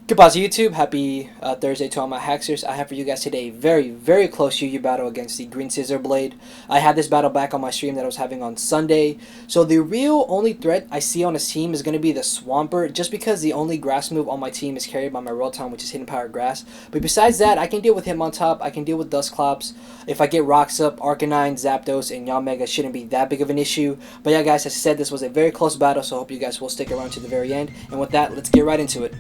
Goodbye to YouTube. Happy Thursday to all my hackers. I have for you guys today a very close UU battle against the GreenScizorBlade. I had this battle back on my stream that I was having on Sunday. So the real only threat I see on his team is going to be the Swampert, just because the only grass move on my team is carried by my Rotom, which is Hidden Power Grass. But besides that, I can deal with him on top. I can deal with Dusclops. If I get Rocks up, Arcanine, Zapdos, and Yanmega shouldn't be that big of an issue. But yeah guys, as I said, this was a very close battle, so I hope you guys will stick around to the very end. And with that, let's get right into it.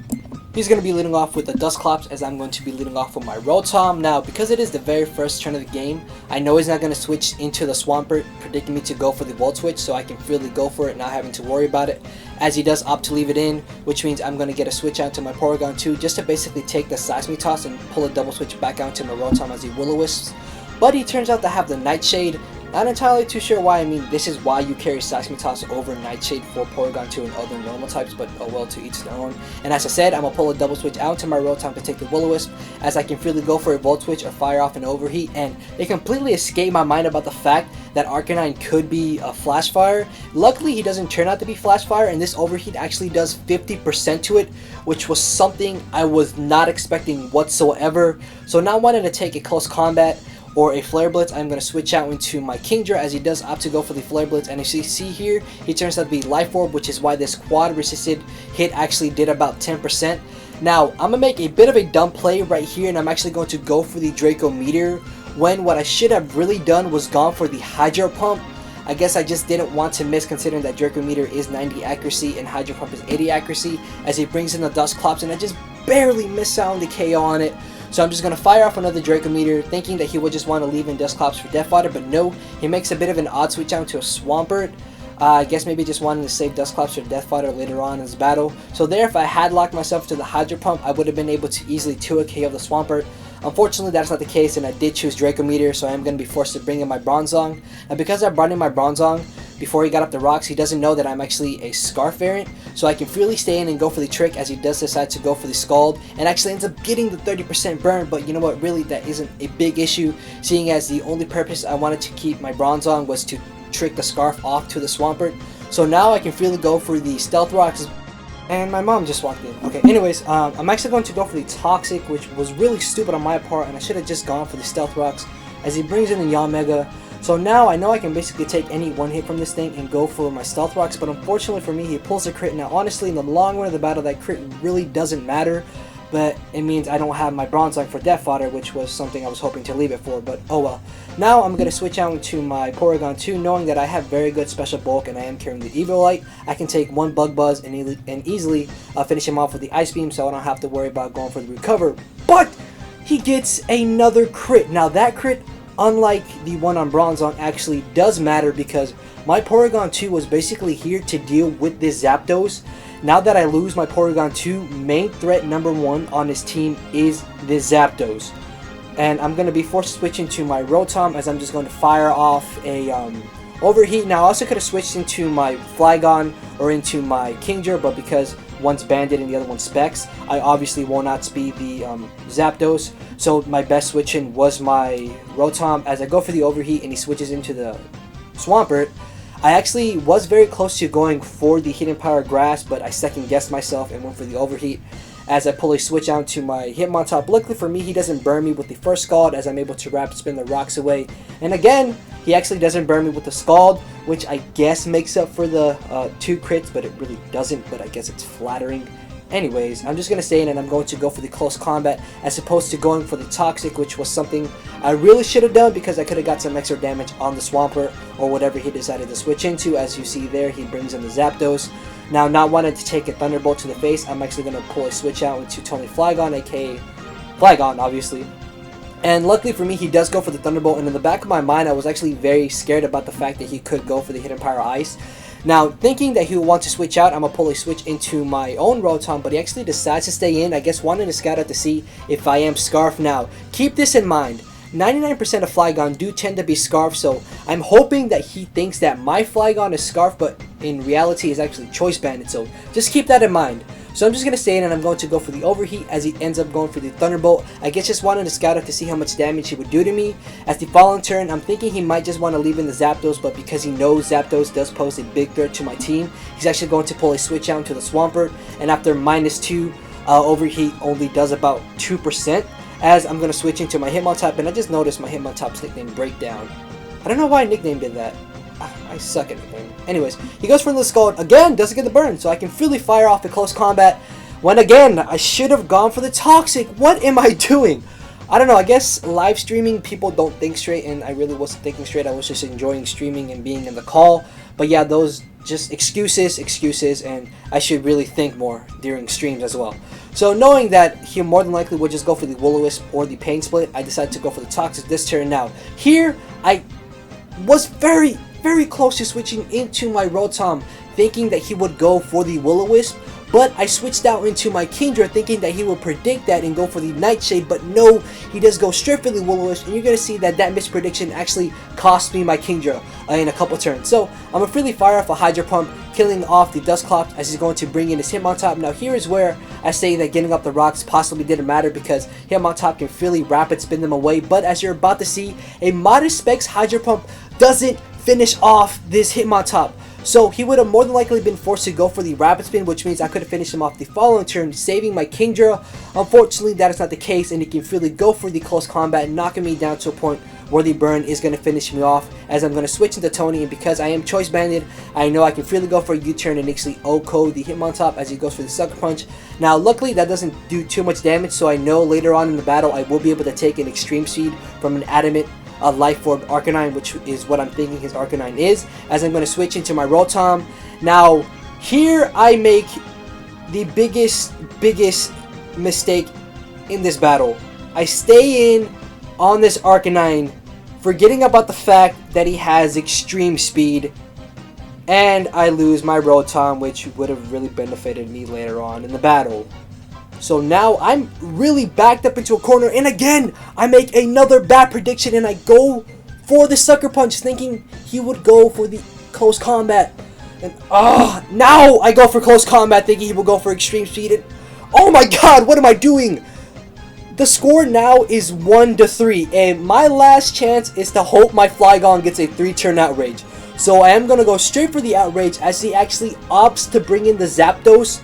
He's going to be leading off with the Dusclops, as I'm going to be leading off with my Rotom. Now, because it is the very first turn of the game, I know he's not going to switch into the Swampert, predicting me to go for the Volt Switch, so I can freely go for it, not having to worry about it, as he does opt to leave it in, which means I'm going to get a switch out to my Porygon 2, just to basically take the Seismitoss and pull a double switch back out to my Rotom as he Will-O-Wisps. But he turns out to have the Nightshade. Not entirely too sure why. I mean, this is why you carry Seismitoss over Nightshade for Porygon 2 and other normal types, but oh well, to each their own. And as I said, I'm going to pull a double switch out to my Rotom to take the Will-O-Wisp, as I can freely go for a Volt Switch or fire off an Overheat, and it completely escaped my mind about the fact that Arcanine could be a Flash Fire. Luckily, he doesn't turn out to be Flash Fire, and this Overheat actually does 50% to it, which was something I was not expecting whatsoever. So not wanting to take a close combat or a Flare Blitz, I'm going to switch out into my Kingdra, as he does opt to go for the Flare Blitz. And as you see here, he turns out to be Life Orb, which is why this quad resisted hit actually did about 10%. Now, I'm going to make a bit of a dumb play right here, and I'm actually going to go for the Draco Meteor, when what I should have really done was gone for the Hydro Pump. I guess I just didn't want to miss, considering that Draco Meteor is 90 accuracy and Hydro Pump is 80 accuracy, as he brings in the Dusclops, and I just barely missed out on the KO on it. So I'm just going to fire off another Draco Meteor, thinking that he would just want to leave in Dusclops for Death Fodder, but no, he makes a bit of an odd switch out to a Swampert. I guess maybe just wanting to save Dusclops for Death Fodder later on in this battle. So there, if I had locked myself to the Hydro Pump, I would have been able to easily 2 KO the Swampert. Unfortunately, that's not the case, and I did choose Draco Meteor, so I am going to be forced to bring in my Bronzong. And because I brought in my Bronzong before he got up the rocks, he doesn't know that I'm actually a Scarf variant, so I can freely stay in and go for the trick, as he does decide to go for the Scald, and actually ends up getting the 30% burn. But you know what, really that isn't a big issue, seeing as the only purpose I wanted to keep my Bronzong was to trick the Scarf off to the Swampert. So now I can freely go for the Stealth Rocks. And my mom just walked in. Okay, anyways, I'm actually going to go for the Toxic, which was really stupid on my part, and I should have just gone for the Stealth Rocks, as he brings in the Yanmega. So now I know I can basically take any one hit from this thing and go for my Stealth Rocks, but unfortunately for me, he pulls a crit. Now honestly, in the long run of the battle, that crit really doesn't matter, but it means I don't have my Bronzong for Death Fodder, which was something I was hoping to leave it for, but oh well. Now I'm going to switch out to my Porygon 2, knowing that I have very good special bulk and I am carrying the Eviolite. I can take one Bug Buzz and easily finish him off with the Ice Beam, so I don't have to worry about going for the Recover. But he gets another crit. Now that crit, unlike the one on Bronzong, actually does matter, because my Porygon 2 was basically here to deal with this Zapdos. Now that I lose my Porygon 2, main threat number 1 on his team is this Zapdos. And I'm going to be forced to switch into my Rotom, as I'm just going to fire off a Overheat. Now I also could have switched into my Flygon or into my Kingdra, but because one's Bandit and the other one's Specs, I obviously will not speed the Zapdos. So my best switch in was my Rotom, as I go for the Overheat and he switches into the Swampert. I actually was very close to going for the Hidden Power Grass, but I second guessed myself and went for the Overheat, as I pull a switch out to my Hitmontop. Luckily for me, he doesn't burn me with the first Scald, as I'm able to Rapid Spin the rocks away. And again, he actually doesn't burn me with the Scald, which I guess makes up for the 2 crits, but it really doesn't, but I guess it's flattering. Anyways, I'm just going to stay in, and I'm going to go for the Close Combat, as opposed to going for the Toxic, which was something I really should have done, because I could have got some extra damage on the Swampert or whatever he decided to switch into. As you see there, he brings in the Zapdos. Now, not wanting to take a Thunderbolt to the face, I'm actually going to pull a switch out into Tonyflygon, aka Flygons, obviously. And luckily for me, he does go for the Thunderbolt, and in the back of my mind, I was actually very scared about the fact that he could go for the Hidden Power Ice. Now, thinking that he would want to switch out, I'm going to pull a switch into my own Rotom, but he actually decides to stay in, I guess wanting to scout out to see if I am Scarf. Now, keep this in mind. 99% of Flygon do tend to be Scarf, so I'm hoping that he thinks that my Flygon is Scarf, but in reality is actually Choice Banded, so just keep that in mind. So I'm just going to stay in, and I'm going to go for the Overheat, as he ends up going for the Thunderbolt. I guess just wanted to scout out to see how much damage he would do to me. As the following turn, I'm thinking he might just want to leave in the Zapdos, but because he knows Zapdos does pose a big threat to my team, he's actually going to pull a switch out into the Swampert, and after -2 overheat only does about 2%, as I'm going to switch into my Hitmontop, and I just noticed my Hitmontop's nickname Breakdown. I don't know why I nicknamed it that. I suck at nicknaming. Anyways, he goes for the Skull again, doesn't get the burn, so I can freely fire off the close combat. When again, I should have gone for the Toxic. What am I doing? I don't know, I guess live streaming, people don't think straight, and I really wasn't thinking straight. I was just enjoying streaming and being in the call. But yeah, those just excuses, and I should really think more during streams as well. So knowing that he more than likely would just go for the Will-O-Wisp or the Pain Split, I decided to go for the Toxic this turn. Now, here, I was very close to switching into my Rotom, thinking that he would go for the Will-O-Wisp, but I switched out into my Kingdra thinking that he would predict that and go for the Nightshade, but no, he does go straight for the Will-O-Wisp, and you're going to see that that misprediction actually cost me my Kingdra in a couple turns. So I'm going to freely fire off a Hydro Pump, killing off the Dusclops as he's going to bring in his Hitmontop. Now here is where I say that getting up the rocks possibly didn't matter, because Hitmontop can freely rapid spin them away, but as you're about to see, a modest specs Hydro Pump doesn't finish off this Hitmontop. So he would have more than likely been forced to go for the Rapid Spin, which means I could have finished him off the following turn, saving my Kingdra. Unfortunately, that is not the case, and he can freely go for the close combat, knocking me down to a point where the burn is going to finish me off, as I'm going to switch into Tony, and because I am Choice Banded, I know I can freely go for a U-turn and actually O-code the Hitmontop as he goes for the Sucker Punch. Now, luckily, that doesn't do too much damage, so I know later on in the battle I will be able to take an Extreme Speed from an Adamant Life Orb Arcanine, which is what I'm thinking his Arcanine is, as I'm going to switch into my Rotom. Now, here I make the biggest mistake in this battle. I stay in on this Arcanine, forgetting about the fact that he has Extreme Speed, and I lose my Rotom, which would have really benefited me later on in the battle. So now I'm really backed up into a corner, and again, I make another bad prediction, and I go for the Sucker Punch, thinking he would go for the Close Combat. And now I go for Close Combat, thinking he will go for Extreme Speed, and oh my god, what am I doing? The score now is 1-3, and my last chance is to hope my Flygon gets a 3-turn Outrage. So I am going to go straight for the Outrage, as he actually opts to bring in the Zapdos.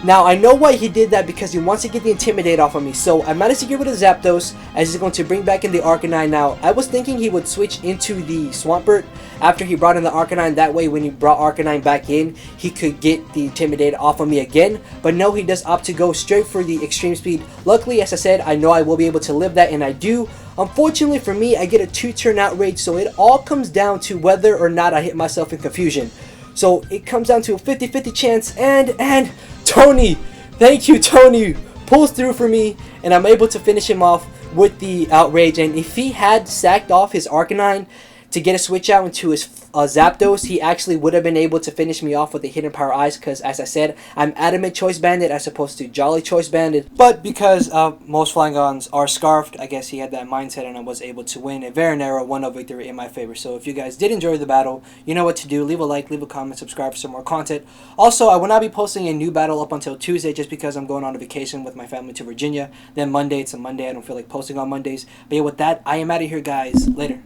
Now, I know why he did that, because he wants to get the Intimidate off of me. So, I managed to get rid of Zapdos, as he's going to bring back in the Arcanine. Now, I was thinking he would switch into the Swampert after he brought in the Arcanine. That way, when he brought Arcanine back in, he could get the Intimidate off of me again. But no, he does opt to go straight for the Extreme Speed. Luckily, as I said, I know I will be able to live that, and I do. Unfortunately for me, I get a 2-turn Outrage, so it all comes down to whether or not I hit myself in confusion. So, it comes down to a 50-50 chance, and Tony, thank you, Tony, pulls through for me, and I'm able to finish him off with the Outrage. And if he had sacked off his Arcanine to get a switch out into his Zapdos, he actually would have been able to finish me off with the Hidden Power Ice, because as I said, I'm Adamant Choice Banded as opposed to Jolly Choice Banded. But because most Flygons are Scarfed, I guess he had that mindset, and I was able to win a very narrow 1-0 victory in my favor. So if you guys did enjoy the battle, you know what to do. Leave a like, leave a comment, subscribe for some more content. Also, I will not be posting a new battle up until Tuesday, just because I'm going on a vacation with my family to Virginia. Then Monday, it's a Monday, I don't feel like posting on Mondays. But yeah, with that, I am out of here, guys. Later.